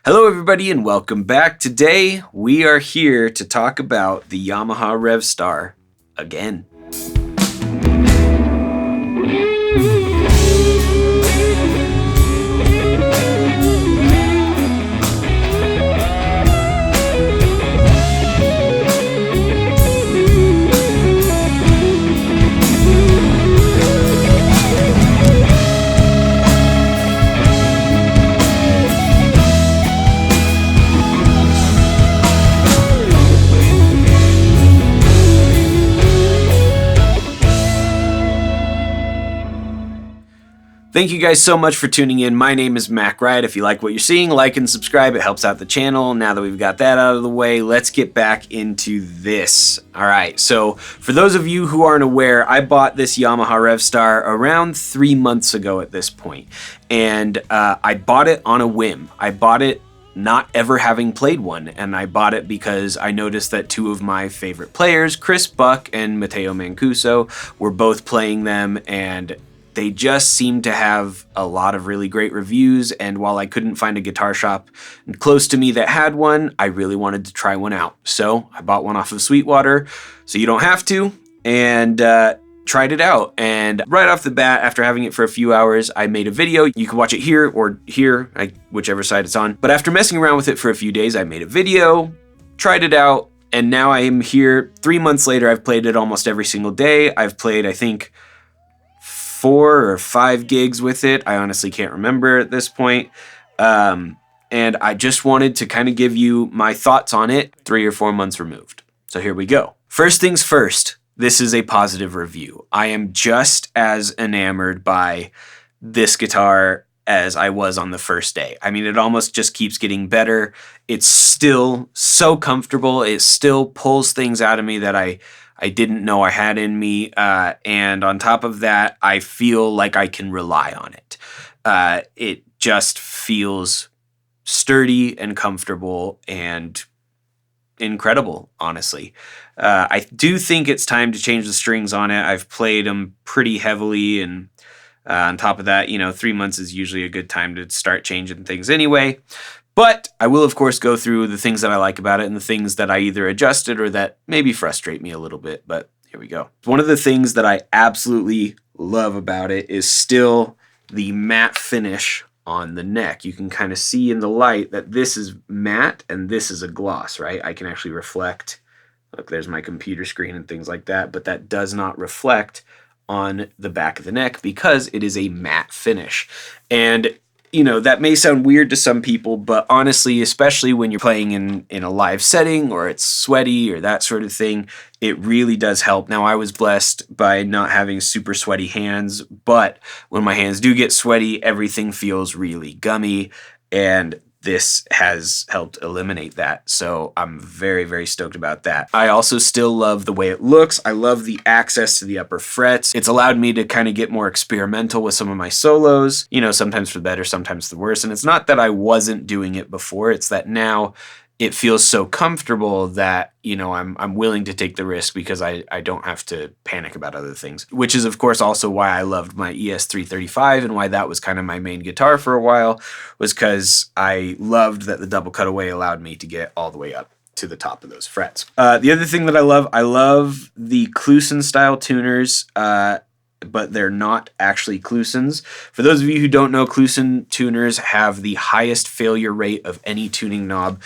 Hello everybody and welcome back. Today we are here to talk about the Yamaha Revstar again. Thank you guys so much for tuning in. My name is Mac Wright. If you like what you're seeing, like and subscribe. It helps out the channel. Now that we've got that out of the way, let's get back into this. All right, so for those of you who aren't aware, I bought this Yamaha Revstar around 3 months ago at this point. And I bought it on a whim. I bought it not ever having played one, and I bought it because I noticed that two of my favorite players, Chris Buck and Matteo Mancuso, were both playing them, and they just seemed to have a lot of really great reviews, and while I couldn't find a guitar shop close to me that had one, I really wanted to try one out. So I bought one off of Sweetwater, so you don't have to, and tried it out. And right off the bat, after having it for a few hours, I made a video. You can watch it here or here, whichever side it's on. But after messing around with it for a few days, I made a video, tried it out, and now I am here 3 months later. I've played it almost every single day. I've played, I think, 4 or 5 gigs with it. I honestly can't remember at this point. And I just wanted to kind of give you my thoughts on it 3 or 4 months removed. So here we go. First things first, this is a positive review. I am just as enamored by this guitar as I was on the first day. I mean, it almost just keeps getting better. It's still so comfortable. It still pulls things out of me that I didn't know I had in me, and on top of that, I feel like I can rely on it. It just feels sturdy and comfortable and incredible, honestly. I do think it's time to change the strings on it. I've played them pretty heavily, and on top of that, 3 months is usually a good time to start changing things anyway. But I will, of course, go through the things that I like about it and the things that I either adjusted or that maybe frustrate me a little bit. But here we go. One of the things that I absolutely love about it is still the matte finish on the neck. You can kind of see in the light that this is matte and this is a gloss, right? I can actually reflect. Look, there's my computer screen and things like that, but that does not reflect on the back of the neck because it is a matte finish. And that may sound weird to some people, but honestly, especially when you're playing in a live setting or it's sweaty or that sort of thing, it really does help. Now, I was blessed by not having super sweaty hands, but when my hands do get sweaty, everything feels really gummy, and this has helped eliminate that. So I'm very, very stoked about that. I also still love the way it looks. I love the access to the upper frets. It's allowed me to kind of get more experimental with some of my solos, sometimes for the better, sometimes for the worse. And it's not that I wasn't doing it before. It's that now it feels so comfortable that, I'm willing to take the risk because I don't have to panic about other things, which is, of course, also why I loved my ES335 and why that was kind of my main guitar for a while, was because I loved that the double cutaway allowed me to get all the way up to the top of those frets. The other thing that I love the Kluson style tuners, but they're not actually Klusons. For those of you who don't know, Kluson tuners have the highest failure rate of any tuning knob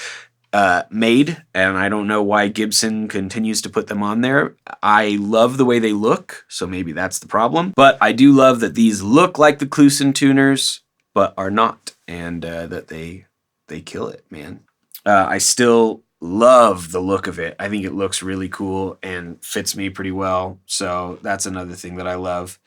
made, and I don't know why Gibson continues to put them on there. I love the way they look, so maybe that's the problem. But I do love that these look like the Kluson tuners, but are not, and that they kill it, man. I still love the look of it. I think it looks really cool and fits me pretty well, so that's another thing that I love.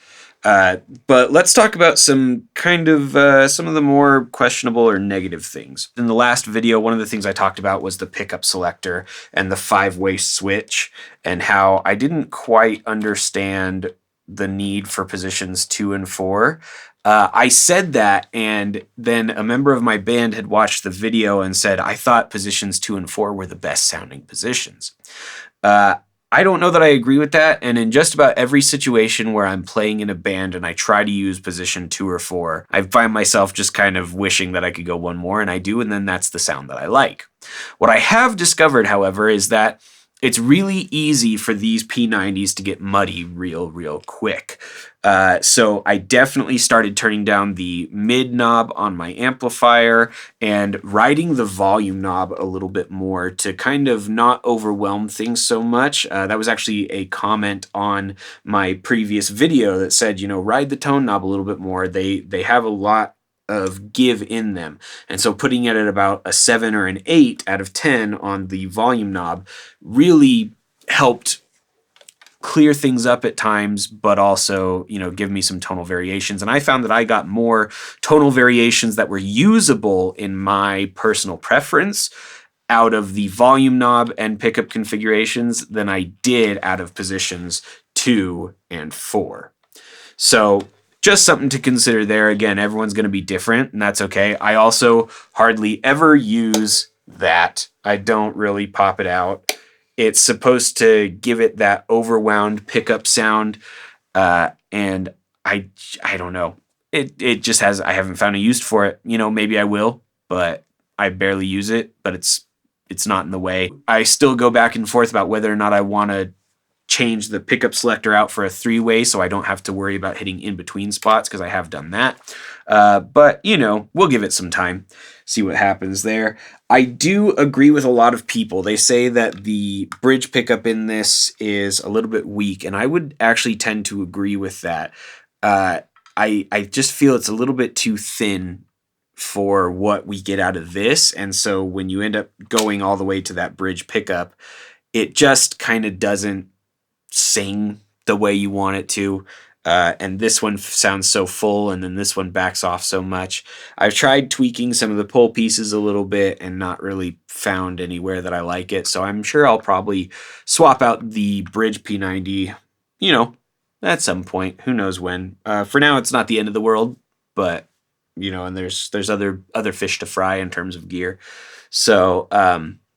But let's talk about some of the more questionable or negative things. In the last video, one of the things I talked about was the pickup selector and the 5-way switch, and how I didn't quite understand the need for positions 2 and 4. I said that, and then a member of my band had watched the video and said, I thought positions 2 and 4 were the best sounding positions. I don't know that I agree with that, and in just about every situation where I'm playing in a band and I try to use position 2 or 4, I find myself just kind of wishing that I could go one more, and I do, and then that's the sound that I like. What I have discovered, however, is that it's really easy for these P90s to get muddy real quick. So I definitely started turning down the mid knob on my amplifier and riding the volume knob a little bit more to kind of not overwhelm things so much. That was actually a comment on my previous video that said, you know, ride the tone knob a little bit more. They have a lot of give in them. And so putting it at about a 7 or an 8 out of 10 on the volume knob really helped clear things up at times, but also, you know, give me some tonal variations. And I found that I got more tonal variations that were usable in my personal preference out of the volume knob and pickup configurations than I did out of positions 2 and 4. So just something to consider there. Again, everyone's going to be different, and that's okay. I also hardly ever use that. I don't really pop it out. It's supposed to give it that overwound pickup sound, and I don't know. It just has. I haven't found a use for it. You know, maybe I will, but I barely use it. But it's not in the way. I still go back and forth about whether or not I want to change the pickup selector out for a 3-way so I don't have to worry about hitting in between spots, because I have done that. But, you know, we'll give it some time, see what happens there. I do agree with a lot of people. They say that the bridge pickup in this is a little bit weak, and I would actually tend to agree with that. I just feel it's a little bit too thin for what we get out of this, and so when you end up going all the way to that bridge pickup, it just kind of doesn't sing the way you want it to. And this one sounds so full, and then this one backs off so much. I've tried tweaking some of the pull pieces a little bit and not really found anywhere that I like it. So I'm sure I'll probably swap out the bridge P90, you know, at some point. Who knows when. For now, it's not the end of the world, but, you know, and there's other fish to fry in terms of gear. So,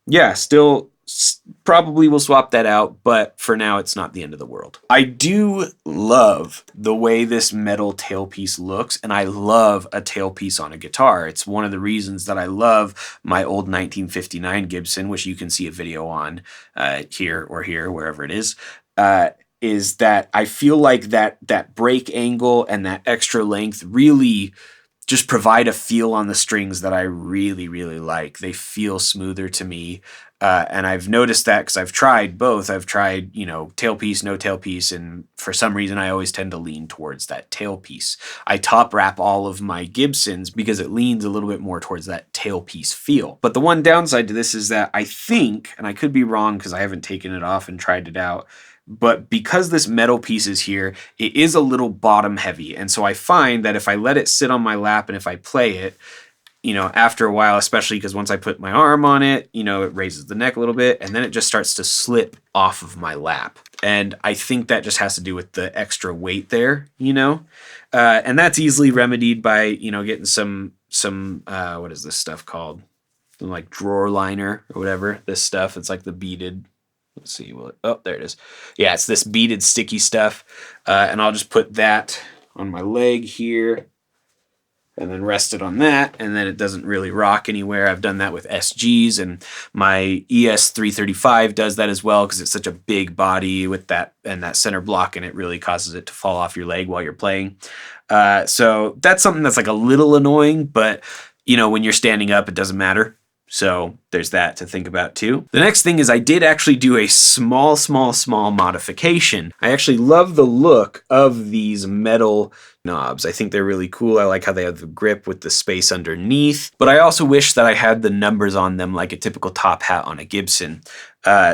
yeah, still probably will swap that out, but for now it's not the end of the world. I do love the way this metal tailpiece looks, and I love a tailpiece on a guitar. It's one of the reasons that I love my old 1959 Gibson, which you can see a video on here or here, wherever it is that I feel like that break angle and that extra length really just provide a feel on the strings that I really like. They feel smoother to me. And I've noticed that because I've tried both. I've tried, you know, tailpiece, no tailpiece, and for some reason I always tend to lean towards that tailpiece. I top wrap all of my Gibsons because it leans a little bit more towards that tailpiece feel. But the one downside to this is that I think, and I could be wrong because I haven't taken it off and tried it out, but because this metal piece is here, it is a little bottom heavy. And so I find that if I let it sit on my lap and if I play it, you know, after a while, especially because once I put my arm on it, you know, it raises the neck a little bit and then it just starts to slip off of my lap. And I think that just has to do with the extra weight there, you know, and that's easily remedied by, you know, getting some what is this stuff called? Like drawer liner or whatever. This stuff, it's like the beaded. Let's see what, oh, there it is. Yeah, it's this beaded sticky stuff. And I'll just put that on my leg here and then rest it on that, and then it doesn't really rock anywhere. I've done that with SGs, and my ES335 does that as well because it's such a big body with that and that center block, and it really causes it to fall off your leg while you're playing. So that's something that's like a little annoying, but you know, when you're standing up, it doesn't matter. So there's that to think about too. The next thing is I did actually do a small modification. I actually love the look of these metal knobs. I think they're really cool. I like how they have the grip with the space underneath, but I also wish that I had the numbers on them like a typical top hat on a Gibson.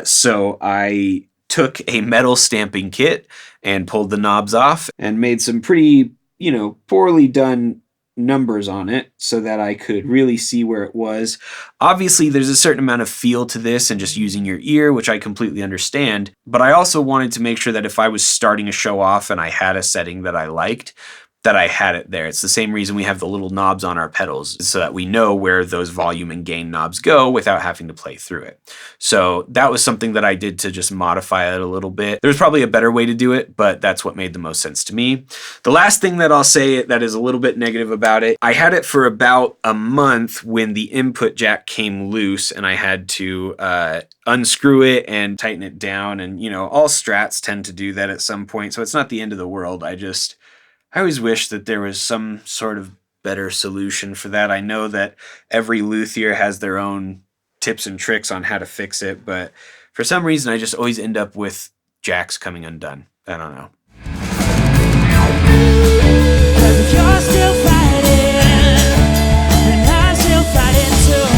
So I took a metal stamping kit and pulled the knobs off and made some pretty, you know, poorly done numbers on it so that I could really see where it was. Obviously, there's a certain amount of feel to this and just using your ear, which I completely understand, but I also wanted to make sure that if I was starting a show off and I had a setting that I liked, that I had it there. It's the same reason we have the little knobs on our pedals, so that we know where those volume and gain knobs go without having to play through it. So that was something that I did to just modify it a little bit. There's probably a better way to do it, but that's what made the most sense to me. The last thing that I'll say that is a little bit negative about it, I had it for about a month when the input jack came loose and I had to unscrew it and tighten it down. And, you know, all Strats tend to do that at some point, so it's not the end of the world. I always wish that there was some sort of better solution for that. I know that every luthier has their own tips and tricks on how to fix it, but for some reason I just always end up with jacks coming undone. I don't know. If you're still fighting, then I'm still fighting too.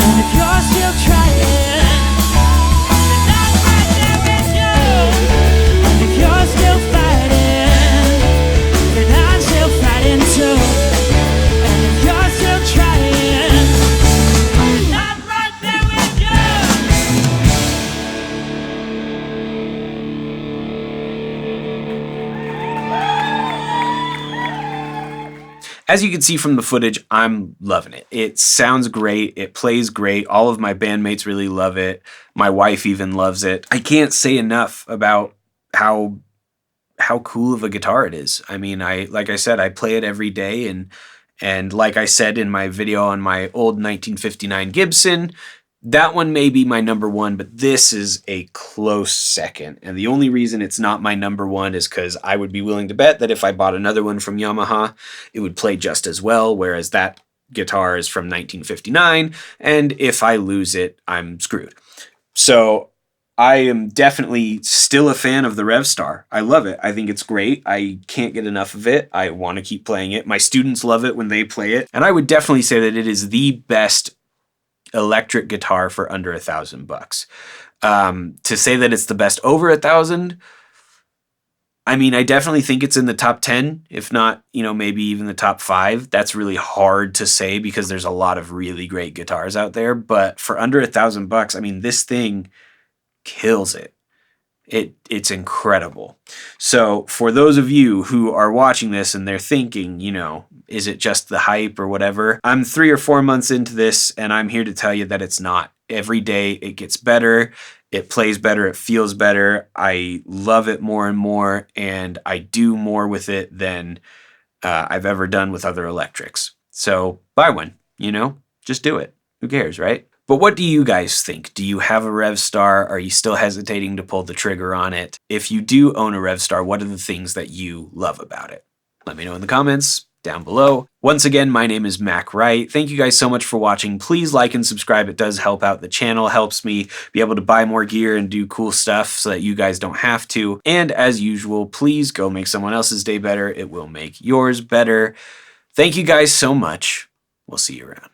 And if you're still trying, then I'm right there with you. And if you're still fighting, then I'm still fighting too. And if you're still trying, then I'm right there with you. As you can see from the footage, I'm loving it. It sounds great. It plays great. All of my bandmates really love it. My wife even loves it. I can't say enough about how cool of a guitar it is. I mean, like I said, I play it every day, and like I said in my video on my old 1959 Gibson, that one may be my number one, but this is a close second. And the only reason it's not my number one is because I would be willing to bet that if I bought another one from Yamaha, it would play just as well, whereas that guitar is from 1959, and if I lose it, I'm screwed. So I am definitely still a fan of the Revstar. I love it. I think it's great. I can't get enough of it. I want to keep playing it. My students love it when they play it. And I would definitely say that it is the best electric guitar for under $1,000. To say that it's the best over $1,000, I mean, I definitely think it's in the top 10, if not, you know, maybe even the top 5. That's really hard to say because there's a lot of really great guitars out there. But for under $1,000, I mean, this thing kills it. It's incredible. So for those of you who are watching this and they're thinking, you know, is it just the hype or whatever? I'm 3 or 4 months into this and I'm here to tell you that it's not. Every day it gets better. It plays better. It feels better. I love it more and more, and I do more with it than I've ever done with other electrics. So buy one, you know, just do it. Who cares, right? But what do you guys think? Do you have a Revstar? Are you still hesitating to pull the trigger on it? If you do own a Revstar, what are the things that you love about it? Let me know in the comments down below. Once again, my name is Mac Wright. Thank you guys so much for watching. Please like and subscribe. It does help out the channel, helps me be able to buy more gear and do cool stuff so that you guys don't have to. And as usual, please go make someone else's day better. It will make yours better. Thank you guys so much. We'll see you around.